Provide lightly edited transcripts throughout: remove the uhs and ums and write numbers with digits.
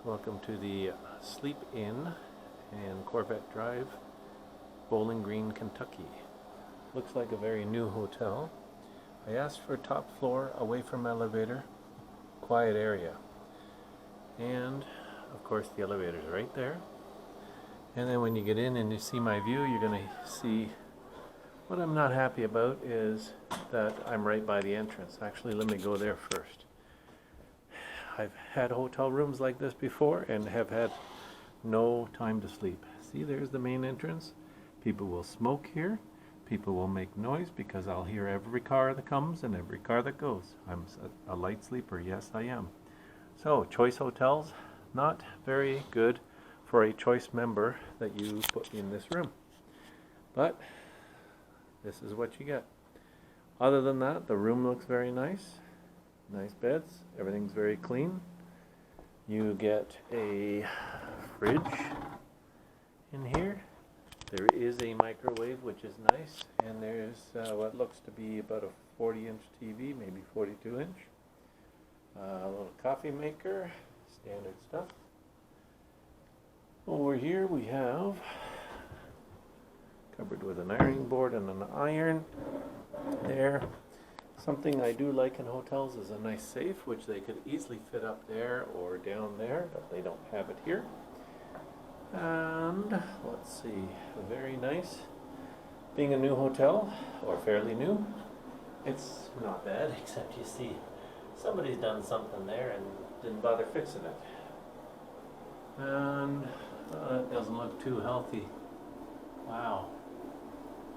Welcome to the Sleep Inn and Corvette Drive, Bowling Green, Kentucky. Looks like a very new hotel. I asked for top floor, away from elevator, quiet area. And of course the elevator's right there. And then when you get in and you see my view, you're going to see what I'm not happy about is that I'm right by the entrance. Actually, let me go there first. I've had hotel rooms like this before and have had no time to sleep. See, there's the main entrance. People will smoke here. People will make noise because I'll hear every car that comes and every car that goes. I'm a light sleeper. Yes, I am. So, choice hotels, not very good for a choice member that you put in this room. But this is what you get. Other than that, the room looks very nice. Nice beds. Everything's very clean. You get a fridge in here. There is a microwave, which is nice. And there's what looks to be about a 40-inch TV, maybe 42-inch. A little coffee maker. Standard stuff. Over here we have cupboard with an ironing board and an iron there. Something I do like in hotels is a nice safe, which they could easily fit up there or down there, but they don't have it here. And let's see, very nice. Being a new hotel, or fairly new, it's not bad, except you see somebody's done something there and didn't bother fixing it. And that doesn't look too healthy. Wow.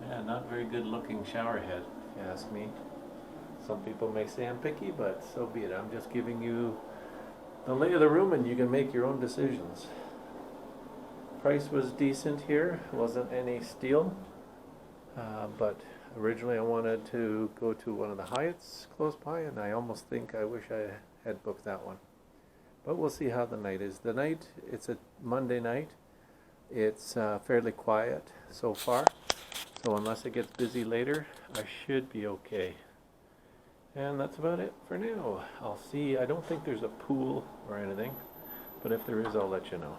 Yeah, not very good looking shower head, if you ask me. Some people may say I'm picky, but so be it. I'm just giving you the lay of the room and you can make your own decisions. Price was decent here. Wasn't any steal. But originally I wanted to go to one of the Hyatts close by, and I almost think I wish I had booked that one. But we'll see how the night is. The night, it's a Monday night. It's fairly quiet so far. So unless it gets busy later, I should be okay. And that's about it for now. I'll see. I don't think there's a pool or anything, but if there is, I'll let you know.